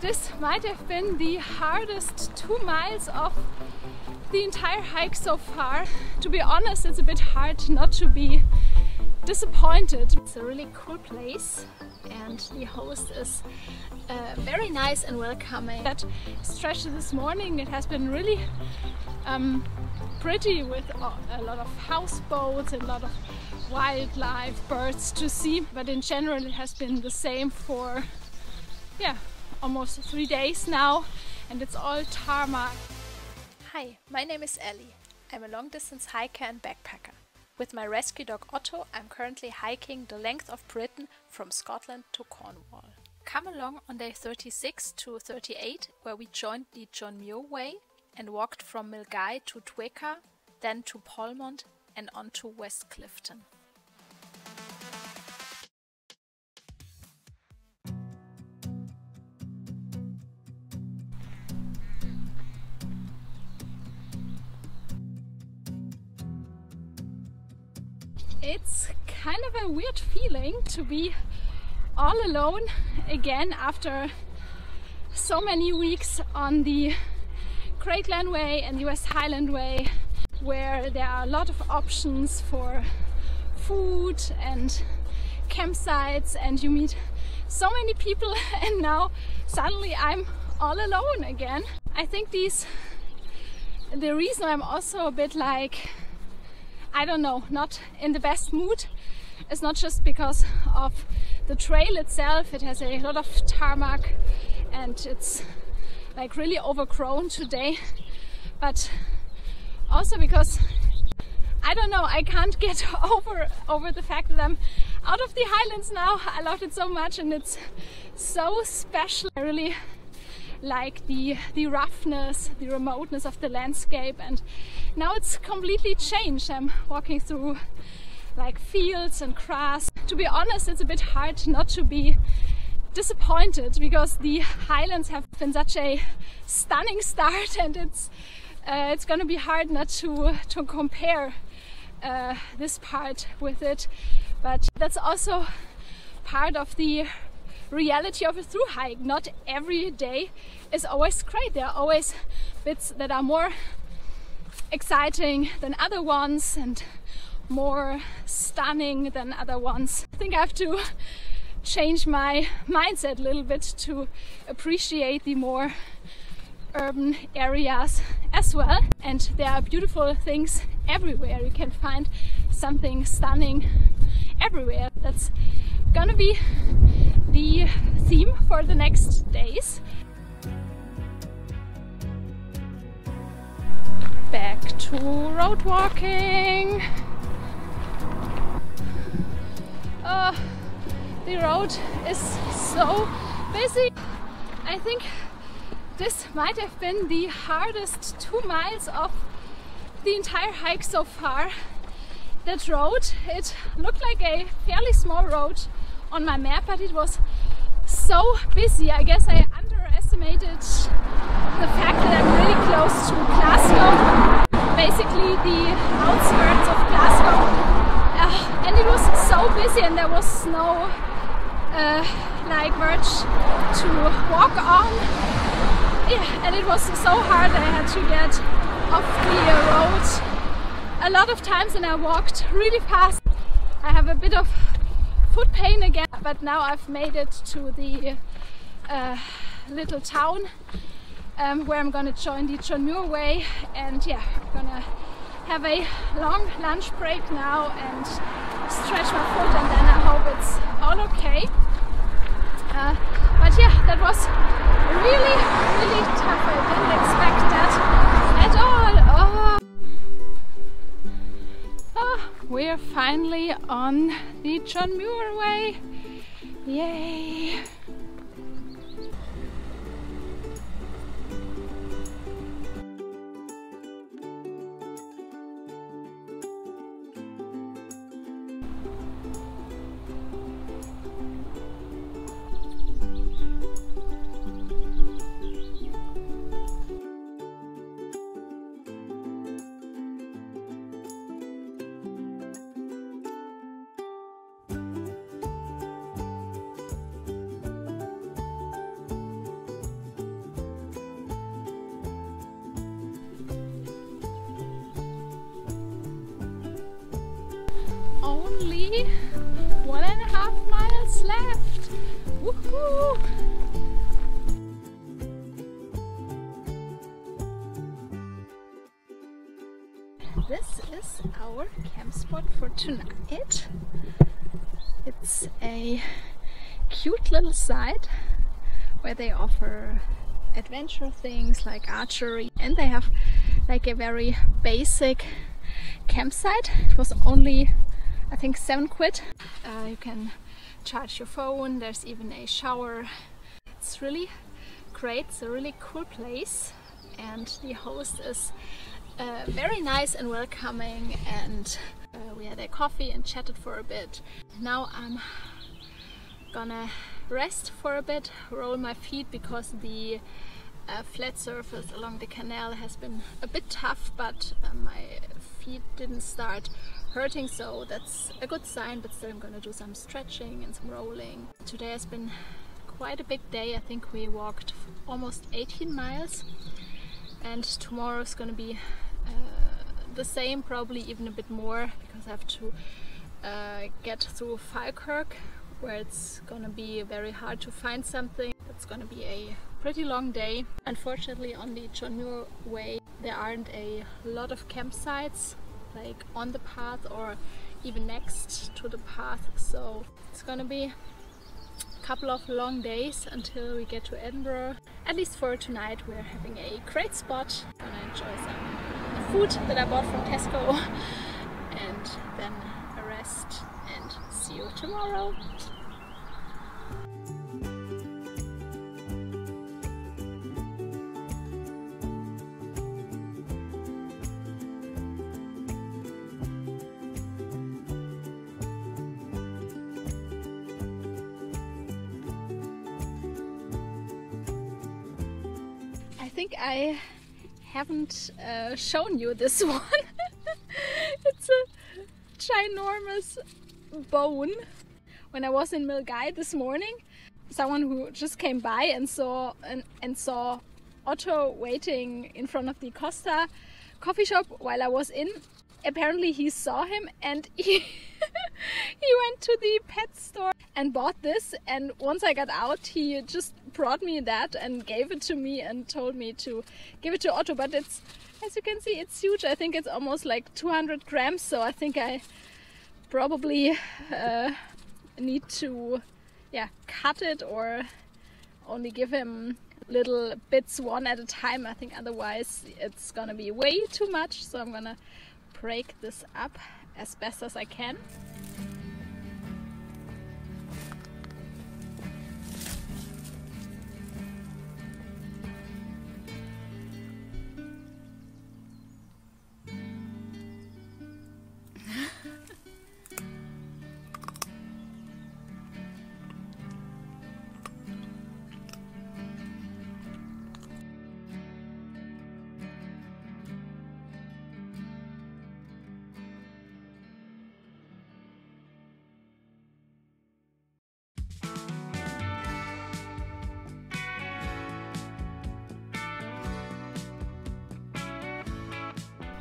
This might have been the hardest 2 miles of the entire hike so far. To be honest, it's a bit hard not to be disappointed. It's a really cool place and the host is very nice and welcoming. That stretch this morning, it has been really pretty with a lot of houseboats and a lot of wildlife, birds to see, but in general it has been the same for almost 3 days now, and it's all tarmac. Hi, my name is Ellie. I'm a long-distance hiker and backpacker. With my rescue dog Otto, I'm currently hiking the length of Britain from Scotland to Cornwall. Come along on day 36 to 38, where we joined the John Muir Way and walked from Milngavie-Twechar, then to Polmont and on to West Clifton. It's kind of a weird feeling to be all alone again after so many weeks on the Great Glen Way and the West Highland Way, where there are a lot of options for food and campsites and you meet so many people, and now suddenly I'm all alone again. I think the reason I'm also a bit like, I don't know, not in the best mood is not just because of the trail itself. It has a lot of tarmac and it's like really overgrown today, but also because I don't know, I can't get over the fact that I'm out of the Highlands now. I loved it so much and it's so special. I really like the roughness, the remoteness of the landscape, and now it's completely changed. I'm walking through like fields and grass. To be honest, it's a bit hard not to be disappointed because the Highlands have been such a stunning start, and it's gonna be hard not to compare this part with it, but that's also part of the reality of a through hike. Not every day is always great. There are always bits that are more exciting than other ones and more stunning than other ones. I think I have to change my mindset a little bit to appreciate the more urban areas as well. And there are beautiful things everywhere. You can find something stunning everywhere. That's gonna be the theme for the next days. Back to road walking. The road is so busy. I think this might have been the hardest 2 miles of the entire hike so far. That road, it looked like a fairly small road on my map, but it was so busy. I guess I underestimated the fact that I'm really close to Glasgow, basically the outskirts of Glasgow, and it was so busy and there was no like verge to walk on. Yeah, and it was so hard. I had to get off the road a lot of times and I walked really fast. I have a bit of foot pain again, but now I've made it to the little town where I'm gonna join the John Muir Way, and yeah, I'm gonna have a long lunch break now and stretch my foot, and then I hope it's all okay. But yeah, that was really, really tough. I didn't expect that at all. We're finally on the John Muir Way. Yay! only 1.5 miles left. Woohoo! This is our camp spot for tonight. It's a cute little site where they offer adventure things like archery, and they have like a very basic campsite. It was only, I think, 7 quid. You can charge your phone, there's even a shower. It's really great, it's a really cool place, and the host is very nice and welcoming, and we had a coffee and chatted for a bit. Now I'm gonna rest for a bit, roll my feet, because the flat surface along the canal has been a bit tough, but my feet didn't start hurting, so that's a good sign. But still I'm gonna do some stretching and some rolling. Today has been quite a big day. I think we walked almost 18 miles, and tomorrow is gonna be the same, probably even a bit more, because I have to get through Falkirk, where it's gonna be very hard to find something. It's gonna be a pretty long day. Unfortunately, on the John Muir Way there aren't a lot of campsites like on the path or even next to the path, so it's gonna be a couple of long days until we get to Edinburgh. At least for tonight we're having a great spot. I'm gonna enjoy some food that I bought from Tesco and then a rest, and see you tomorrow. I think I haven't shown you this one. It's a ginormous bone. When I was in Milngavie this morning, someone who just came by and saw Otto waiting in front of the Costa coffee shop while I was in. Apparently he saw him and he went to the pet store and bought this, and once I got out he just brought me that and gave it to me and told me to give it to Otto. But it's, as you can see, it's huge. I think it's almost like 200 grams, so I think I probably need to cut it or only give him little bits one at a time. I think otherwise it's gonna be way too much, so I'm gonna break this up as best as I can.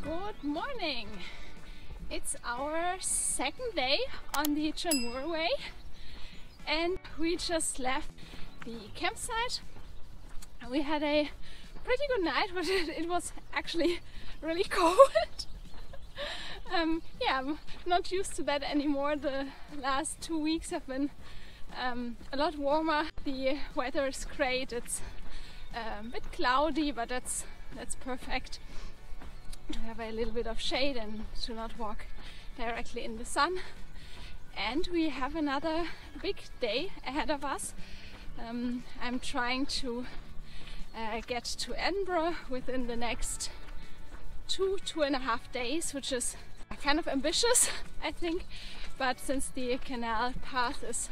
Good morning! It's our second day on the John Muir Way, and we just left the campsite. We had a pretty good night, but it was actually really cold. Yeah, I'm not used to that anymore. The last 2 weeks have been a lot warmer. The weather is great. It's a bit cloudy, but that's perfect to have a little bit of shade and to not walk directly in the sun. And we have another big day ahead of us. I'm trying to get to Edinburgh within the next 2.5 days, which is kind of ambitious, I think, but since the canal path is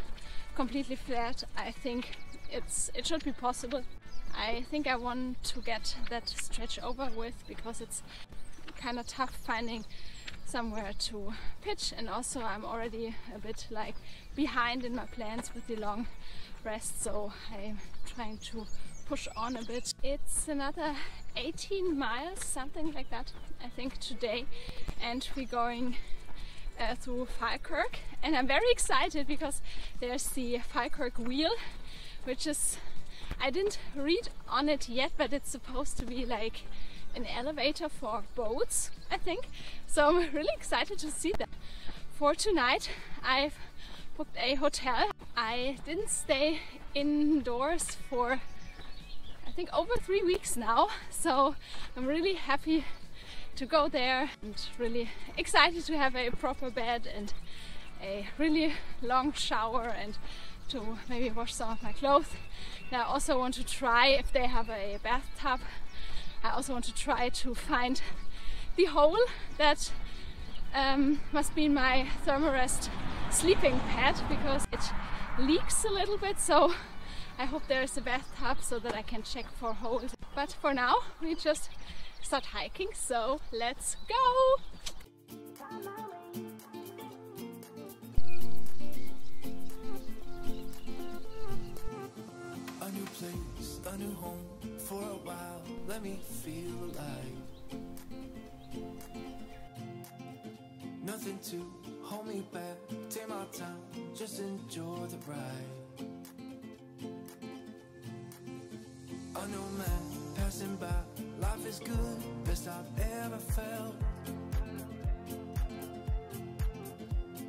completely flat, I think it should be possible. I think I want to get that stretch over with, because it's kind of tough finding somewhere to pitch, and also I'm already a bit like behind in my plans with the long rest, so I'm trying to push on a bit. It's another 18 miles, something like that, I think, today, and we're going through Falkirk, and I'm very excited because there's the Falkirk wheel, which is, I didn't read on it yet, but it's supposed to be like an elevator for boats, I think. So I'm really excited to see that. For tonight I've booked a hotel. I didn't stay indoors for I think over 3 weeks now, so I'm really happy to go there and really excited to have a proper bed and a really long shower and to maybe wash some of my clothes. And I also want to try if they have a bathtub. I also want to try to find the hole that must be my thermarest sleeping pad, because it leaks a little bit, so I hope there's a bathtub so that I can check for holes. But for now we just start hiking, so let's go! A new place, a new home, for a while, let me feel alive. Nothing to hold me back, take my time, just enjoy the ride. A new man passing by, life is good, best I've ever felt.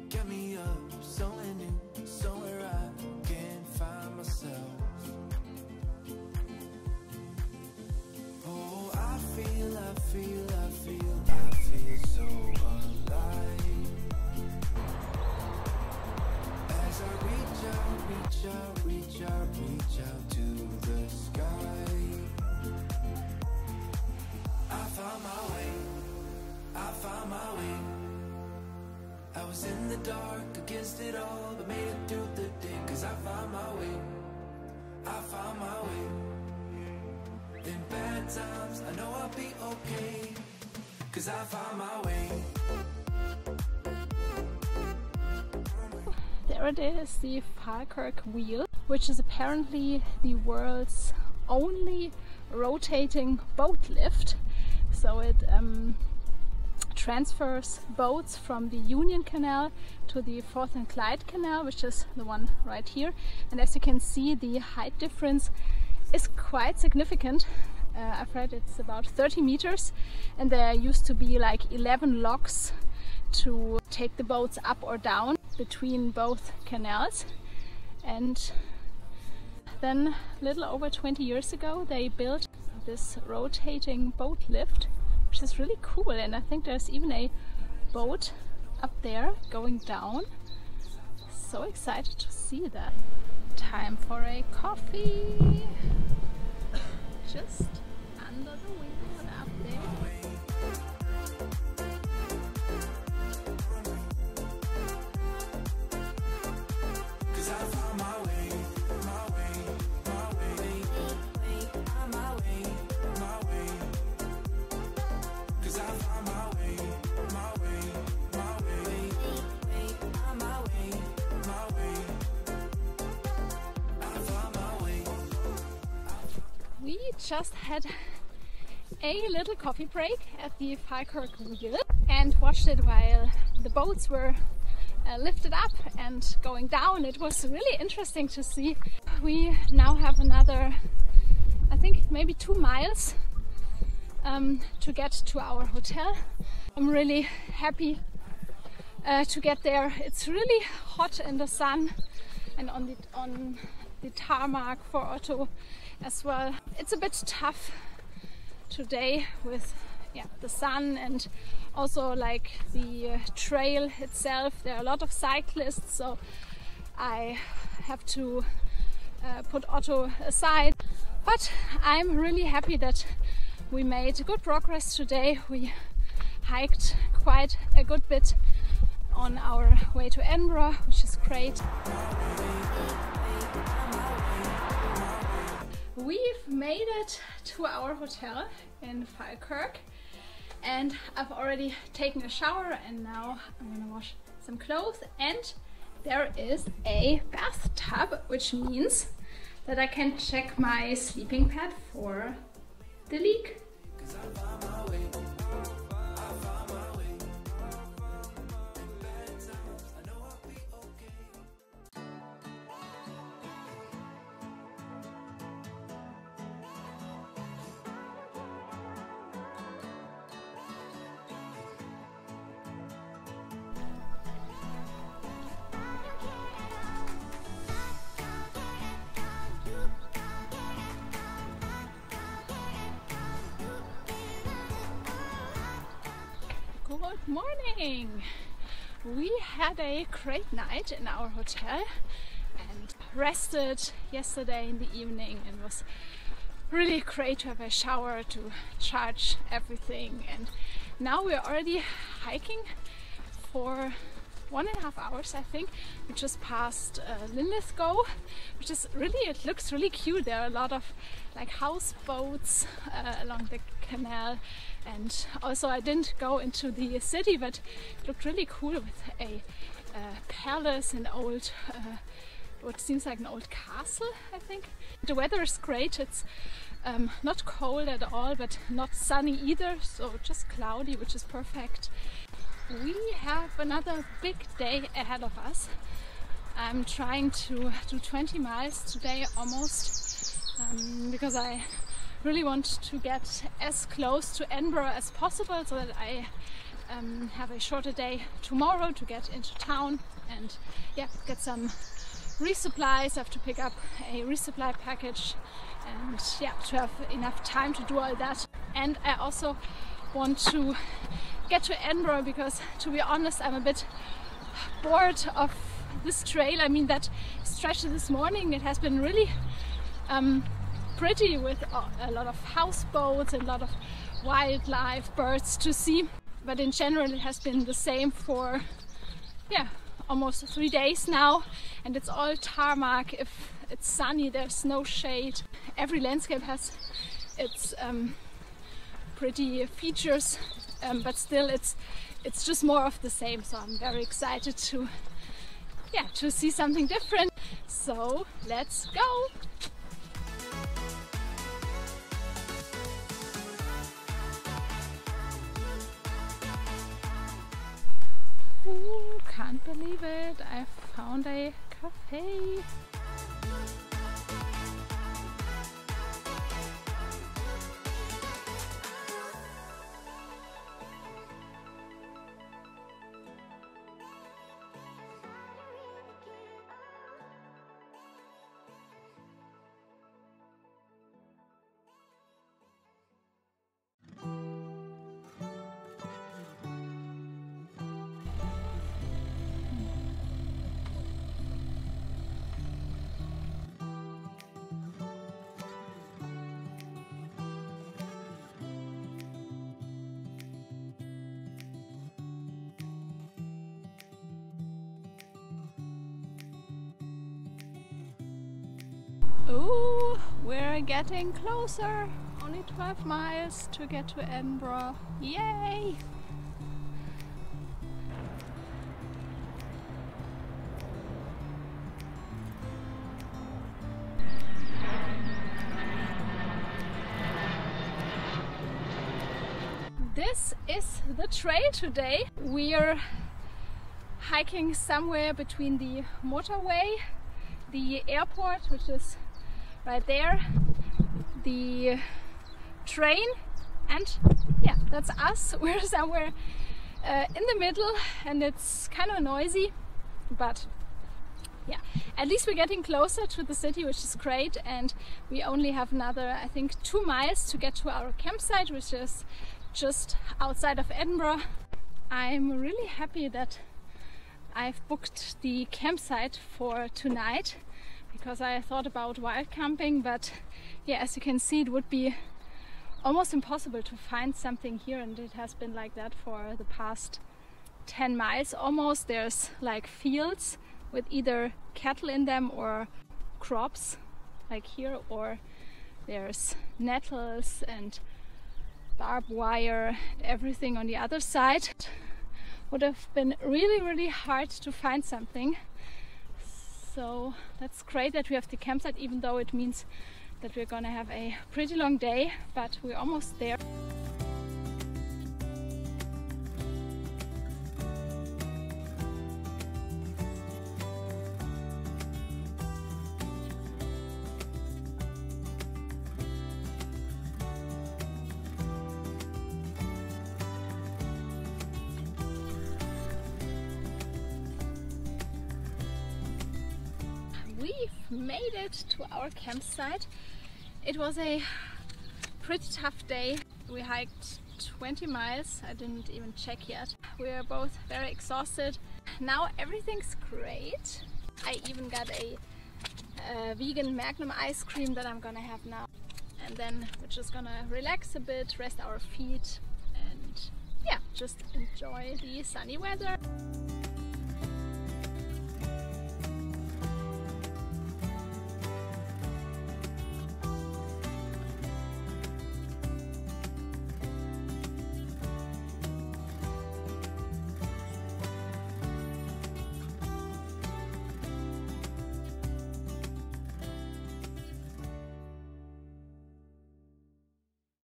Get me up, somewhere new, somewhere I can find myself. Oh, I feel so alive. As I reach out to the sky. I found my way. I was in the dark against it all, but made it through the day. 'Cause I found my way. In bad times, I know I'll be okay. 'Cause I found my way. There it is, the Falkirk wheel, which is apparently the world's only rotating boat lift. So it transfers boats from the Union Canal to the Forth and Clyde Canal, which is the one right here. And as you can see, the height difference is quite significant. I've read it's about 30 meters, and there used to be like 11 locks to take the boats up or down between both canals. And then a little over 20 years ago they built this rotating boat lift, which is really cool, and I think there's even a boat up there going down. So excited to see that. Time for a coffee. Just under the window up there. We just had a little coffee break at the Falkirk wheel and watched it while the boats were lifted up and going down. It was really interesting to see. We now have another, I think maybe 2 miles to get to our hotel. I'm really happy to get there. It's really hot in the sun and on the tarmac for Otto as well. It's a bit tough today with the sun and also like the trail itself. There are a lot of cyclists, so I have to put Otto aside. But I'm really happy that we made good progress today. We hiked quite a good bit on our way to Edinburgh, which is great. We've made it to our hotel in Falkirk, and I've already taken a shower, and now I'm gonna wash some clothes. And there is a bathtub, which means that I can check my sleeping pad for the leak. morning! We had a great night in our hotel and rested yesterday in the evening, and it was really great to have a shower to charge everything. And now we're already hiking for 1.5 hours, I think. We just passed Linlithgow, which is really, it looks really cute. There are a lot of like houseboats along the canal, and also I didn't go into the city, but it looked really cool with a palace and old what seems like an old castle, I think. The weather is great. It's not cold at all, but not sunny either, so just cloudy, which is perfect. We have another big day ahead of us. I'm trying to do 20 miles today almost, because I really want to get as close to Edinburgh as possible, so that I have a shorter day tomorrow to get into town and yeah, get some resupplies. I have to pick up a resupply package and yeah, to have enough time to do all that. And I also want to get to Edinburgh because, to be honest, I'm a bit bored of this trail. I mean, that stretch this morning, it has been really pretty with a lot of houseboats and a lot of wildlife, birds to see, but in general it has been the same for yeah, almost 3 days now, and it's all tarmac. If it's sunny, there's no shade. Every landscape has its pretty features, but still it's just more of the same, so I'm very excited to see something different. So let's go! Ooh, can't believe it, I found a cafe. Ooh, we're getting closer. Only 12 miles to get to Edinburgh. Yay! This is the trail today. We're hiking somewhere between the motorway, the airport, which is right there, the train, and yeah, that's us. We're somewhere in the middle, and it's kind of noisy, but yeah, at least we're getting closer to the city, which is great. And we only have another, I think, 2 miles to get to our campsite, which is just outside of Edinburgh. I'm really happy that I've booked the campsite for tonight, because I thought about wild camping, but yeah, as you can see, it would be almost impossible to find something here, and it has been like that for the past 10 miles almost. There's like fields with either cattle in them or crops like here, or there's nettles and barbed wire and everything on the other side. Would have been really hard to find something. So that's great that we have the campsite, even though it means that we're gonna have a pretty long day, but we're almost there. We've made it to our campsite. It was a pretty tough day. We hiked 20 miles. I didn't even check yet. We are both very exhausted. Now everything's great. I even got a vegan Magnum ice cream that I'm gonna have now. And then we're just gonna relax a bit, rest our feet, and yeah, just enjoy the sunny weather.